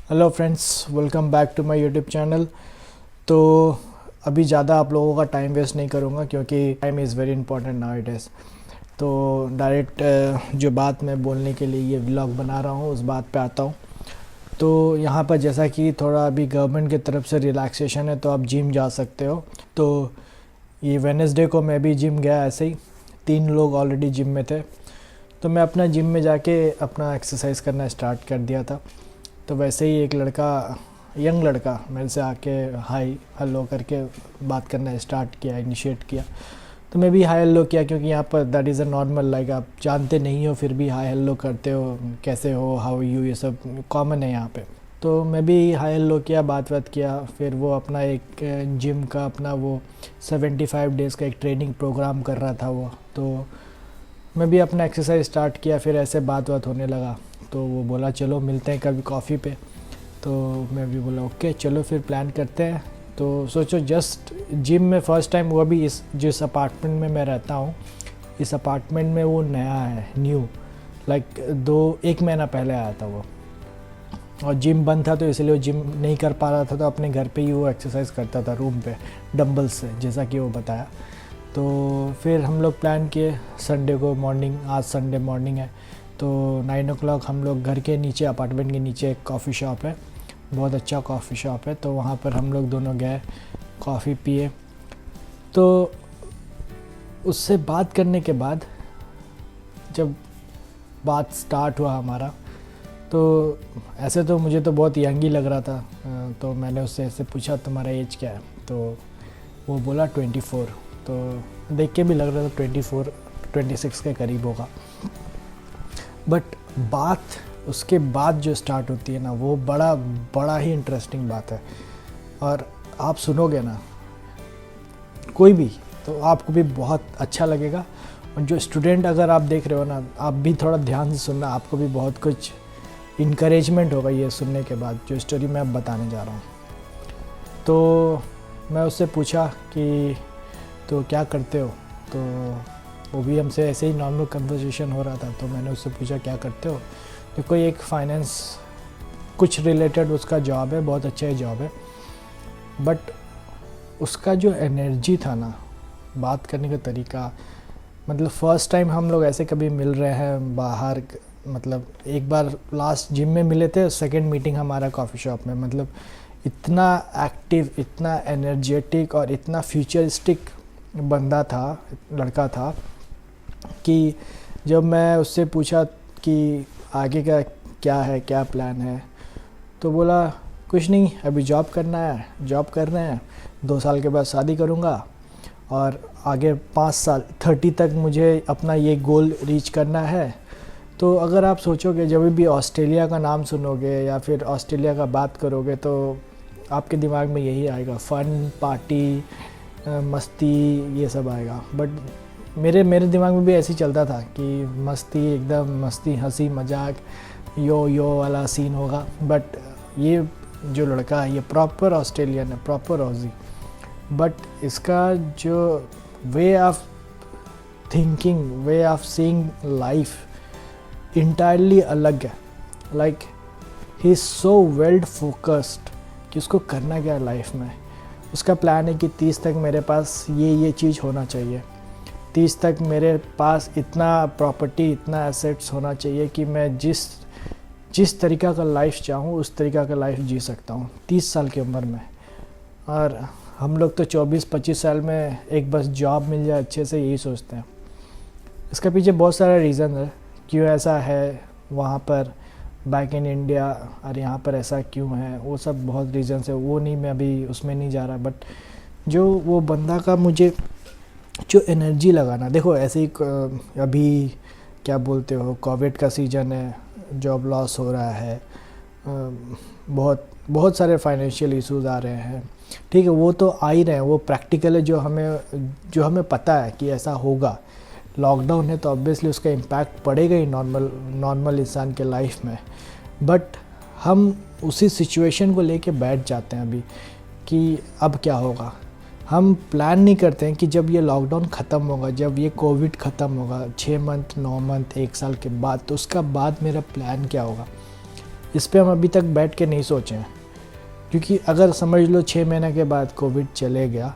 Hello friends, welcome back to my YouTube channel. तो अभी ज़्यादा आप लोगों का टाइम वेस्ट नहीं करूँगा क्योंकि time is very important now it is. तो डायरेक्ट जो बात मैं बोलने के लिए ये व्लॉग बना रहा हूँ उस बात पे आता हूँ। तो यहाँ पर जैसा कि थोड़ा अभी गवर्नमेंट की तरफ से रिलैक्सेशन है तो आप जिम जा सकते हो। तो ये वेडनेसडे को मैं भी जिम गया, ऐसे ही 3 लोग ऑलरेडी जिम में थे। तो मैं अपना जिम में जाके अपना एक्सरसाइज करना स्टार्ट कर दिया था। तो वैसे ही एक लड़का, यंग लड़का, मेरे से आके हाय हेलो करके बात करना स्टार्ट किया, इनिशिएट किया। तो मैं भी हाय हेलो किया क्योंकि यहाँ पर that is a normal, like आप जानते नहीं हो फिर भी हाय हेलो करते हो, कैसे हो, हाउ यू, ये सब कॉमन है यहाँ पे। तो मैं भी हाय हेलो किया, बात किया। फिर वो अपना एक जिम का अपना वो 75 डेज़ का एक ट्रेनिंग प्रोग्राम कर रहा था वो। तो मैं भी अपना एक्सरसाइज स्टार्ट किया, फिर ऐसे बात होने लगा। तो वो बोला चलो मिलते हैं कभी कॉफ़ी पे। तो मैं भी बोला ओके चलो फिर प्लान करते हैं। तो सोचो जस्ट जिम में फ़र्स्ट टाइम, वो भी इस जिस अपार्टमेंट में मैं रहता हूँ, इस अपार्टमेंट में वो नया है, न्यू, लाइक 1 महीना पहले आया था वो। और जिम बंद था तो इसलिए वो जिम नहीं कर पा रहा था, तो अपने घर पे ही वो एक्सरसाइज करता था रूम पे डंबल्स से, जैसा कि वो बताया। तो फिर हम लोग प्लान किए संडे को मॉर्निंग, आज संडे मॉर्निंग है तो 9 o'clock हम लोग घर के नीचे, अपार्टमेंट के नीचे एक कॉफ़ी शॉप है, बहुत अच्छा कॉफ़ी शॉप है। तो वहाँ पर हम लोग दोनों गए, कॉफ़ी पिए। तो उससे बात करने के बाद जब बात स्टार्ट हुआ हमारा, तो ऐसे तो मुझे तो बहुत यंग ही लग रहा था। तो मैंने उससे ऐसे पूछा तुम्हारा एज क्या है, तो वो बोला 24। तो देख के भी लग रहा था 24 26 के करीब होगा। बट बात उसके बाद जो स्टार्ट होती है ना, वो बड़ा ही इंटरेस्टिंग बात है। और आप सुनोगे ना कोई भी, तो आपको भी बहुत अच्छा लगेगा। और जो स्टूडेंट अगर आप देख रहे हो ना, आप भी थोड़ा ध्यान से सुनना, आपको भी बहुत कुछ इनकरेजमेंट होगा ये सुनने के बाद, जो स्टोरी मैं अब बताने जा रहा हूँ। तो मैं उससे पूछा कि तो क्या करते हो, तो वो भी हमसे ऐसे ही नॉर्मल कन्वर्सेशन हो रहा था। तो मैंने उससे पूछा क्या करते हो, तो कोई एक फाइनेंस कुछ रिलेटेड उसका जॉब है, बहुत अच्छा ही जॉब है। बट उसका जो एनर्जी था ना, बात करने का तरीका, मतलब फ़र्स्ट टाइम हम लोग ऐसे कभी मिल रहे हैं बाहर, मतलब एक बार लास्ट जिम में मिले थे, सेकंड मीटिंग हमारा कॉफ़ी शॉप में। मतलब इतना एक्टिव, इतना एनर्जेटिक और इतना फ्यूचरिस्टिक बंदा था, लड़का था, कि जब मैं उससे पूछा कि आगे का क्या है, क्या प्लान है, तो बोला कुछ नहीं, अभी जॉब करना है, जॉब कर रहे हैं, 2 साल के बाद शादी करूँगा और आगे 5 साल 30 तक मुझे अपना ये गोल रीच करना है। तो अगर आप सोचोगे, जब भी ऑस्ट्रेलिया का नाम सुनोगे या फिर ऑस्ट्रेलिया का बात करोगे, तो आपके दिमाग में यही आएगा, फ़न, पार्टी, मस्ती, ये सब आएगा। बट मेरे दिमाग में भी ऐसे ही चलता था कि मस्ती, एकदम मस्ती, हंसी मजाक, यो वाला सीन होगा। बट ये जो लड़का है ये प्रॉपर ऑस्ट्रेलियन है, प्रॉपर ऑजी। बट इसका जो way of thinking, way of seeing life entirely अलग है। Like he is so well focused कि उसको करना क्या है लाइफ में। उसका प्लान है कि 30 तक मेरे पास ये चीज़ होना चाहिए, 30 तक मेरे पास इतना प्रॉपर्टी, इतना एसेट्स होना चाहिए कि मैं जिस तरीक़ा का लाइफ चाहूँ उस तरीक़ा का लाइफ जी सकता हूँ 30 साल की उम्र में। और हम लोग तो 24-25 साल में एक बस जॉब मिल जाए अच्छे से, यही सोचते हैं। इसका पीछे बहुत सारा रीज़न है क्यों ऐसा है वहाँ पर बैक इन इंडिया, और यहाँ पर ऐसा क्यों है, वो सब बहुत रीज़न्स है, वो नहीं, मैं अभी उसमें नहीं जा रहा। बट जो वो बंदा का मुझे जो एनर्जी लगाना, देखो ऐसे ही अभी क्या बोलते हो, कोविड का सीज़न है, जॉब लॉस हो रहा है, बहुत सारे फाइनेंशियल इश्यूज आ रहे हैं, ठीक है, वो तो आ ही रहे हैं, वो प्रैक्टिकल है, जो हमें पता है कि ऐसा होगा। लॉकडाउन है तो ऑब्वियसली उसका इम्पैक्ट पड़ेगा ही नॉर्मल इंसान के लाइफ में। बट हम उसी सिचुएशन को लेके बैठ जाते हैं अभी कि अब क्या होगा। हम प्लान नहीं करते हैं कि जब ये लॉकडाउन ख़त्म होगा, जब ये कोविड ख़त्म होगा 6 मंथ, 9 मंथ, 1 साल के बाद, तो उसका बाद मेरा प्लान क्या होगा। इस पे हम अभी तक बैठ के नहीं सोचे हैं। क्योंकि अगर समझ लो 6 महीने के बाद कोविड चले गया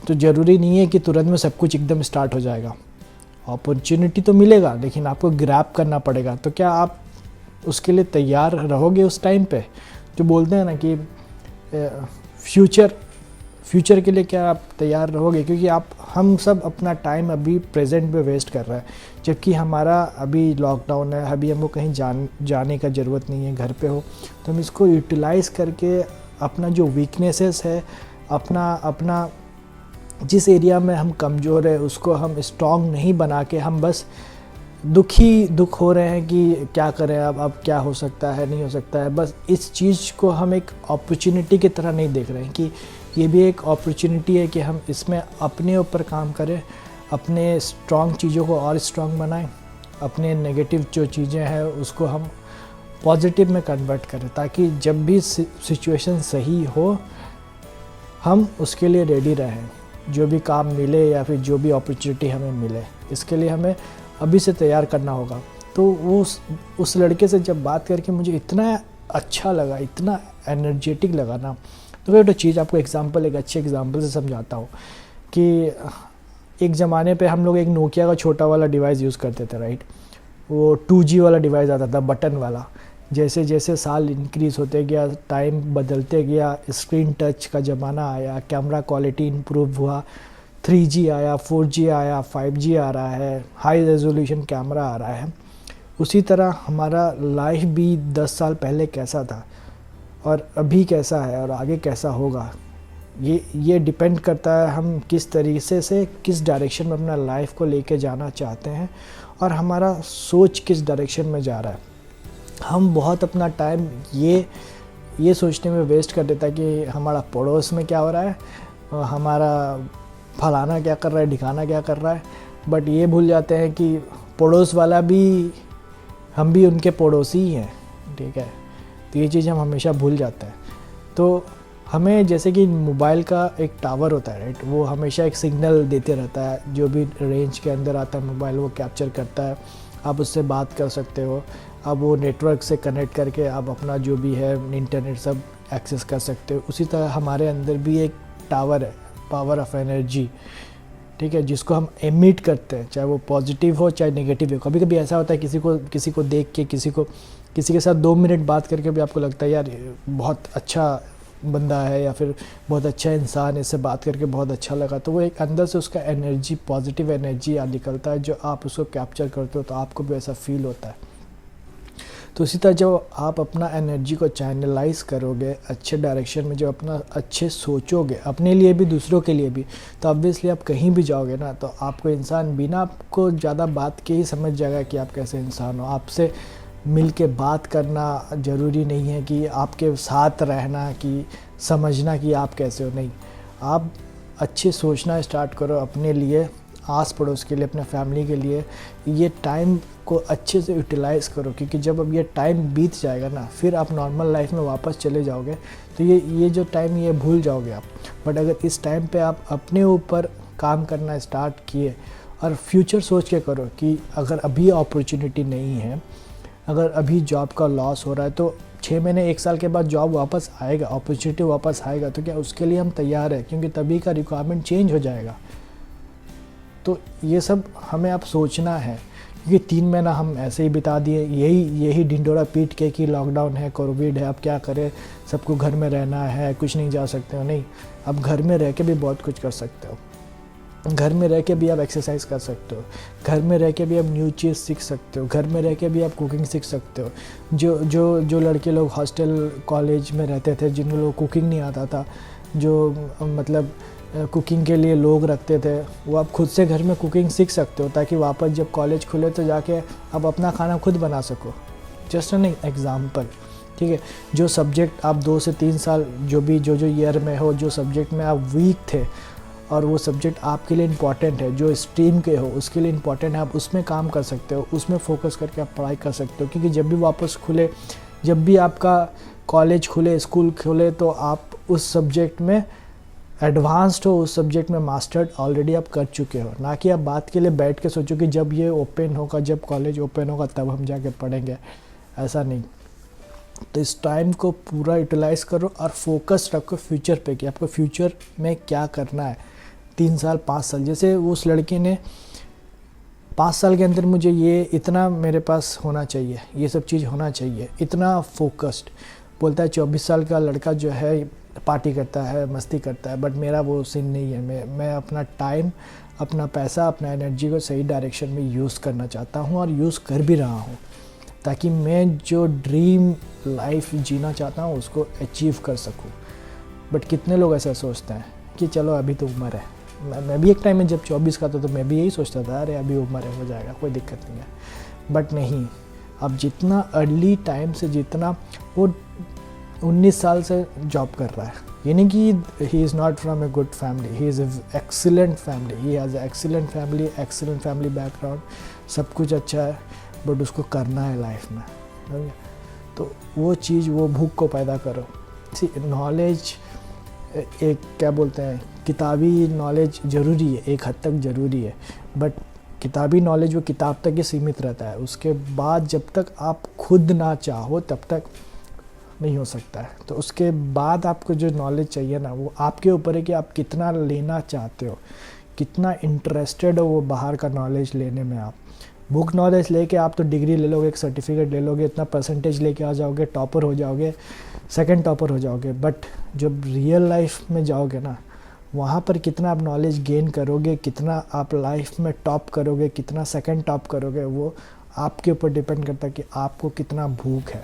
तो ज़रूरी नहीं है कि तुरंत में सब कुछ एकदम स्टार्ट हो जाएगा। अपॉर्चुनिटी तो मिलेगा, लेकिन आपको ग्रैब करना पड़ेगा। तो क्या आप उसके लिए तैयार रहोगे उस टाइम पे? जो बोलते हैं ना कि फ्यूचर के लिए क्या आप तैयार रहोगे? क्योंकि हम सब अपना टाइम अभी प्रेजेंट में वेस्ट कर रहे हैं, जबकि हमारा अभी लॉकडाउन है, अभी हमको कहीं जाने का ज़रूरत नहीं है, घर पे हो। तो हम इसको यूटिलाइज़ करके अपना जो वीकनेसेस है, अपना जिस एरिया में हम कमज़ोर है उसको हम स्ट्रॉन्ग नहीं बना के हम बस दुख हो रहे हैं कि क्या करें, अब क्या हो सकता है, नहीं हो सकता है। बस इस चीज़ को हम एक अपॉर्चुनिटी की तरह नहीं देख रहे हैं कि ये भी एक अपॉर्चुनिटी है कि हम इसमें अपने ऊपर काम करें, अपने स्ट्रॉन्ग चीज़ों को और स्ट्रॉन्ग बनाएं, अपने नेगेटिव जो चीज़ें हैं उसको हम पॉजिटिव में कन्वर्ट करें, ताकि जब भी सिचुएशन सही हो हम उसके लिए रेडी रहें। जो भी काम मिले या फिर जो भी अपॉर्चुनिटी हमें मिले, इसके लिए हमें अभी से तैयार करना होगा। तो वो उस लड़के से जब बात करके मुझे इतना अच्छा लगा, इतना एनर्जेटिक लगा ना। तो मैं एक चीज़ आपको एक अच्छे एग्जांपल से समझाता हूँ कि एक ज़माने पे हम लोग एक नोकिया का छोटा वाला डिवाइस यूज़ करते थे, राइट। वो 2G वाला डिवाइस आता था, बटन वाला। जैसे जैसे साल इंक्रीज़ होते गया, टाइम बदलते गया, स्क्रीन टच का ज़माना आया, कैमरा क्वालिटी इम्प्रूव हुआ, 3G आया, 4G आया, 5G आ रहा है, हाई रेजोल्यूशन कैमरा आ रहा है। उसी तरह हमारा लाइफ भी 10 साल पहले कैसा था और अभी कैसा है और आगे कैसा होगा, ये डिपेंड करता है हम किस तरीके से किस डायरेक्शन में अपना लाइफ को लेके जाना चाहते हैं और हमारा सोच किस डायरेक्शन में जा रहा है। हम बहुत अपना टाइम ये सोचने में वेस्ट कर देता है कि हमारा पड़ोस में क्या हो रहा है, हमारा फलाना क्या कर रहा है, ढिकाना क्या कर रहा है, बट ये भूल जाते हैं कि पड़ोस वाला भी, हम भी उनके पड़ोसी ही हैं, ठीक है। तो ये चीज़ हम हमेशा भूल जाते हैं। तो हमें जैसे कि मोबाइल का एक टावर होता है, राइट, वो हमेशा एक सिग्नल देते रहता है, जो भी रेंज के अंदर आता है मोबाइल वो कैप्चर करता है, आप उससे बात कर सकते हो, अब वो नेटवर्क से कनेक्ट करके आप अपना जो भी है इंटरनेट सब एक्सेस कर सकते हो। उसी तरह हमारे अंदर भी एक टावर है, पावर ऑफ एनर्जी, ठीक है, जिसको हम एमिट करते हैं, चाहे वो पॉजिटिव हो चाहे नेगेटिव हो। कभी कभी ऐसा होता है किसी को देख के, किसी के साथ 2 मिनट बात करके भी आपको लगता है यार बहुत अच्छा बंदा है या फिर बहुत अच्छा इंसान है, इससे बात करके बहुत अच्छा लगा। तो वो एक अंदर से उसका एनर्जी, पॉजिटिव एनर्जी निकलता है, जो आप उसको कैप्चर करते हो तो आपको भी ऐसा फील होता है। तो इसी तरह जब आप अपना एनर्जी को चैनलाइज करोगे अच्छे डायरेक्शन में, जब अपना अच्छे सोचोगे अपने लिए भी दूसरों के लिए भी, तो ऑब्वियसली आप कहीं भी जाओगे ना तो आपको इंसान बिना आपको ज़्यादा बात के ही समझ जाएगा कि आप कैसे इंसान हो। आपसे मिल के बात करना ज़रूरी नहीं है कि आपके साथ रहना कि समझना कि आप कैसे हो, नहीं। आप अच्छे सोचना स्टार्ट करो अपने लिए, आस पड़ोस के लिए, अपने फैमिली के लिए। ये टाइम को अच्छे से यूटिलाइज़ करो, क्योंकि जब अब ये टाइम बीत जाएगा ना, फिर आप नॉर्मल लाइफ में वापस चले जाओगे तो ये जो टाइम ये भूल जाओगे आप। बट अगर इस टाइम पे आप अपने ऊपर काम करना स्टार्ट किए और फ्यूचर सोच के करो कि अगर अभी अपॉर्चुनिटी नहीं है, अगर अभी जॉब का लॉस हो रहा है, तो 6 महीने 1 साल के बाद जॉब वापस आएगा, अपॉर्चुनिटी वापस आएगा, तो क्या उसके लिए हम तैयार हैं? क्योंकि तभी का रिक्वायरमेंट चेंज हो जाएगा। तो ये सब हमें अब सोचना है, क्योंकि 3 महीना हम ऐसे ही बिता दिए यही ढिंडोरा पीट के कि लॉकडाउन है, कोविड है, अब क्या करें, सबको घर में रहना है, कुछ नहीं जा सकते हो। नहीं, अब घर में रह के भी बहुत कुछ कर सकते हो। घर में रह के भी आप एक्सरसाइज कर सकते हो, घर में रह के भी आप न्यू चीज़ सीख सकते हो, घर में रह के भी आप कुकिंग सीख सकते हो। जो लड़के लोग हॉस्टल कॉलेज में रहते थे, जिन लोगों को कुकिंग नहीं आता था, जो मतलब कुकिंग के लिए लोग रखते थे, वो आप खुद से घर में कुकिंग सीख सकते हो, ताकि वापस जब कॉलेज खुले तो जाके आप अपना खाना खुद बना सको। जस्ट एन एग्ज़ाम्पल, ठीक है। जो सब्जेक्ट आप 2 से 3 साल जो ईयर में हो, जो सब्जेक्ट में आप वीक थे और वो सब्जेक्ट आपके लिए इम्पॉर्टेंट है, जो स्ट्रीम के हो उसके लिए इम्पॉर्टेंट है, आप उसमें काम कर सकते हो, उसमें फ़ोकस करके आप पढ़ाई कर सकते हो। क्योंकि जब भी वापस खुले, जब भी आपका कॉलेज खुले, स्कूल खुले, तो आप उस सब्जेक्ट में एडवांस्ड हो, उस सब्जेक्ट में मास्टर्ड ऑलरेडी आप कर चुके हो। ना कि आप बात के लिए बैठ के सोचो कि जब ये ओपन होगा, जब कॉलेज ओपन होगा तब हम जाके पढ़ेंगे, ऐसा नहीं। तो इस टाइम को पूरा यूटिलाइज़ करो और फोकस रखो फ्यूचर पे कि आपको फ्यूचर में क्या करना है, 3 साल 5 साल। जैसे उस लड़के ने 5 साल के अंदर मुझे ये इतना मेरे पास होना चाहिए, ये सब चीज़ होना चाहिए, इतना फोकस्ड। बोलता है 24 साल का लड़का जो है पार्टी करता है, मस्ती करता है, बट मेरा वो सीन नहीं है। मैं अपना टाइम, अपना पैसा, अपना एनर्जी को सही डायरेक्शन में यूज़ करना चाहता हूँ और यूज़ कर भी रहा हूँ, ताकि मैं जो ड्रीम लाइफ जीना चाहता हूँ उसको अचीव कर सकूँ। बट कितने लोग ऐसा सोचते हैं कि चलो अभी तो उम्र है। मैं भी एक टाइम में जब 24 का था तो मैं भी यही सोचता था, अरे अभी उम्र है, हो जाएगा, कोई दिक्कत नहीं है। बट नहीं, अब जितना अर्ली टाइम से, जितना वो 19 साल से जॉब कर रहा है, ये नहीं कि he is not from a good family, he is excellent family, he has excellent family background, सब कुछ अच्छा है, बट उसको करना है लाइफ में। तो वो चीज़, वो भूख को पैदा करो। नॉलेज एक क्या बोलते हैं, किताबी नॉलेज ज़रूरी है, एक हद तक ज़रूरी है, बट किताबी नॉलेज वो किताब तक ही सीमित रहता है। उसके बाद जब तक आप खुद ना चाहो तब तक नहीं हो सकता है। तो उसके बाद आपको जो नॉलेज चाहिए ना, वो आपके ऊपर है कि आप कितना लेना चाहते हो, कितना इंटरेस्टेड हो वो बाहर का नॉलेज लेने में। आप बुक नॉलेज लेके आप तो डिग्री ले लोगे, एक सर्टिफिकेट ले लोगे, इतना परसेंटेज लेके आ जाओगे, टॉपर हो जाओगे, सेकंड टॉपर हो जाओगे। बट जब रियल लाइफ में जाओगे ना, वहाँ पर कितना आप नॉलेज गेन करोगे, कितना आप लाइफ में टॉप करोगे, कितना सेकंड टॉप करोगे, वो आपके ऊपर डिपेंड करता है कि आपको कितना भूख है।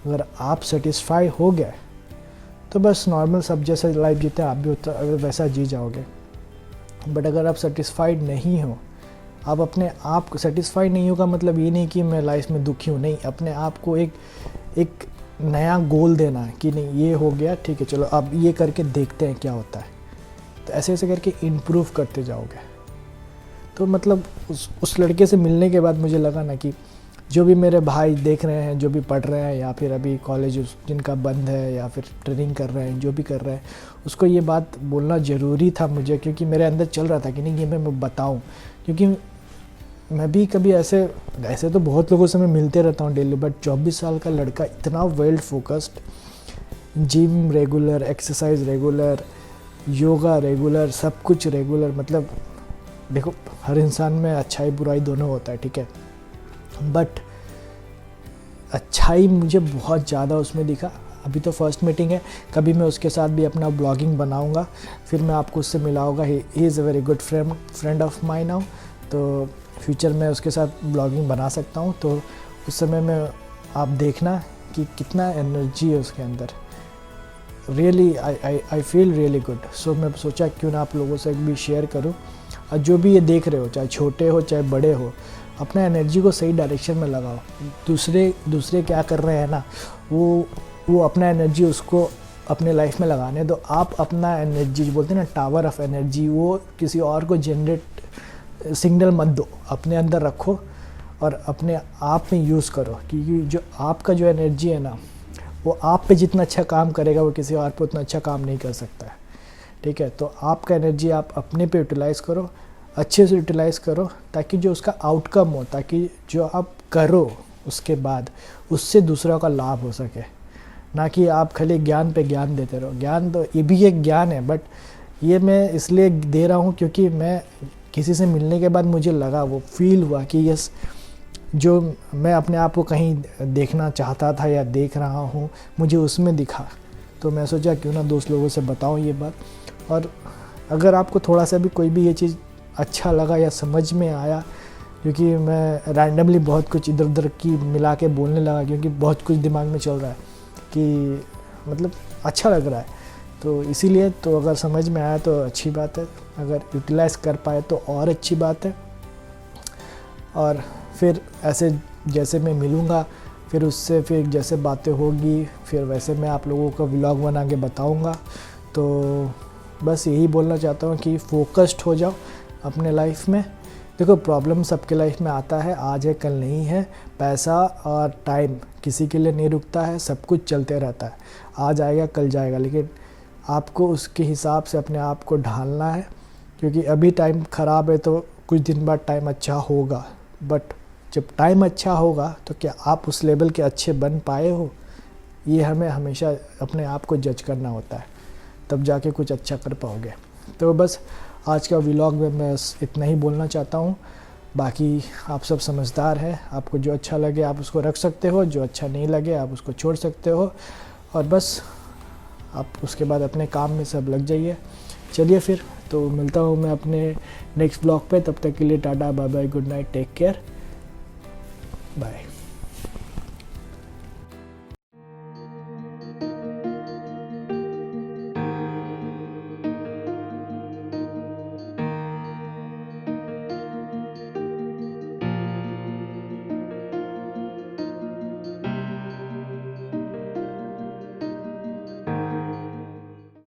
अगर आप सेटिस्फाई हो गए तो बस नॉर्मल सब जैसा लाइफ जीते आप भी वैसा जी जाओगे। बट अगर आप सेटिस्फाइड नहीं हो, आप अपने आप को सेटिस्फाइड नहीं होगा, मतलब ये नहीं कि मैं लाइफ में दुखी हूँ, नहीं, अपने आप को एक नया गोल देना है कि नहीं ये हो गया, ठीक है, चलो अब ये करके देखते हैं क्या होता है। तो ऐसे ऐसे करके इम्प्रूव करते जाओगे। तो मतलब उस लड़के से मिलने के बाद मुझे लगा ना कि जो भी मेरे भाई देख रहे हैं, जो भी पढ़ रहे हैं या फिर अभी कॉलेज जिनका बंद है या फिर ट्रेनिंग कर रहे हैं, जो भी कर रहे हैं, उसको ये बात बोलना ज़रूरी था मुझे, क्योंकि मेरे अंदर चल रहा था कि नहीं ये मैं बताऊं। क्योंकि मैं भी कभी ऐसे तो बहुत लोगों से मैं मिलते रहता हूँ डेली, बट 24 साल का लड़का इतना well focused, gym regular, exercise regular, yoga regular, सब कुछ रेगुलर। मतलब देखो, हर इंसान में अच्छाई बुराई दोनों होता है, ठीक है, बट अच्छाई मुझे बहुत ज़्यादा उसमें दिखा। अभी तो फर्स्ट मीटिंग है, कभी मैं उसके साथ भी अपना ब्लॉगिंग बनाऊंगा, फिर मैं आपको उससे मिलाऊंगा। He is a very good friend of my now. तो फ्यूचर में उसके साथ ब्लॉगिंग बना सकता हूँ, तो उस समय में आप देखना कि कितना एनर्जी है उसके अंदर। Really I feel really good. So मैं सोचा क्यों ना आप लोगों से भी शेयर करूँ, और जो भी ये देख रहे हो, चाहे छोटे हो चाहे बड़े हो, अपना एनर्जी को सही डायरेक्शन में लगाओ। दूसरे क्या कर रहे हैं ना, वो अपना एनर्जी उसको अपने लाइफ में लगाने दो। आप अपना एनर्जी, जो बोलते हैं ना टावर ऑफ एनर्जी, वो किसी और को जनरेट सिग्नल मत दो, अपने अंदर रखो और अपने आप में यूज़ करो। क्योंकि जो आपका जो एनर्जी है ना, वो आप पे जितना अच्छा काम करेगा वो किसी और पे उतना अच्छा काम नहीं कर सकता है, ठीक है। तो आपका एनर्जी आप अपने पे यूटिलाइज़ करो, अच्छे से यूटिलाइज़ करो, ताकि जो उसका आउटकम हो, ताकि जो आप करो उसके बाद उससे दूसरों का लाभ हो सके। ना कि आप खाली ज्ञान पे ज्ञान देते रहो। ज्ञान तो ये भी एक ज्ञान है, बट ये मैं इसलिए दे रहा हूँ क्योंकि मैं किसी से मिलने के बाद मुझे लगा, वो फील हुआ कि यस, जो मैं अपने आप को कहीं देखना चाहता था या देख रहा हूँ, मुझे उसमें दिखा। तो मैं सोचा क्यों ना दोस्त लोगों से बताऊँ ये बात। और अगर आपको थोड़ा सा भी कोई भी ये चीज़ अच्छा लगा या समझ में आया, क्योंकि मैं रैंडमली बहुत कुछ इधर उधर की मिला के बोलने लगा, क्योंकि बहुत कुछ दिमाग में चल रहा है कि मतलब अच्छा लग रहा है, तो इसीलिए। तो अगर समझ में आया तो अच्छी बात है, अगर यूटिलाइज़ कर पाए तो और अच्छी बात है। और फिर ऐसे जैसे मैं मिलूँगा, फिर उससे फिर जैसे बातें होगी, फिर वैसे मैं आप लोगों को व्लॉग बना के बताऊँगा। तो बस यही बोलना चाहता हूँ कि फोकस्ड हो जाओ अपने लाइफ में। देखो, प्रॉब्लम सबके लाइफ में आता है, आज है कल नहीं है। पैसा और टाइम किसी के लिए नहीं रुकता है, सब कुछ चलते रहता है, आज आएगा कल जाएगा, लेकिन आपको उसके हिसाब से अपने आप को ढालना है। क्योंकि अभी टाइम ख़राब है तो कुछ दिन बाद टाइम अच्छा होगा, बट जब टाइम अच्छा होगा तो क्या आप उस लेवल के अच्छे बन पाए हो? ये हमें हमेशा अपने आप को जज करना होता है, तब जाके कुछ अच्छा कर पाओगे। तो बस आज का व्लॉग में मैं इतना ही बोलना चाहता हूँ। बाकी आप सब समझदार हैं, आपको जो अच्छा लगे आप उसको रख सकते हो, जो अच्छा नहीं लगे आप उसको छोड़ सकते हो, और बस आप उसके बाद अपने काम में सब लग जाइए। चलिए फिर तो मिलता हूँ मैं अपने नेक्स्ट ब्लॉग पे। तब तक के लिए tata bye bye, good night, take care, bye.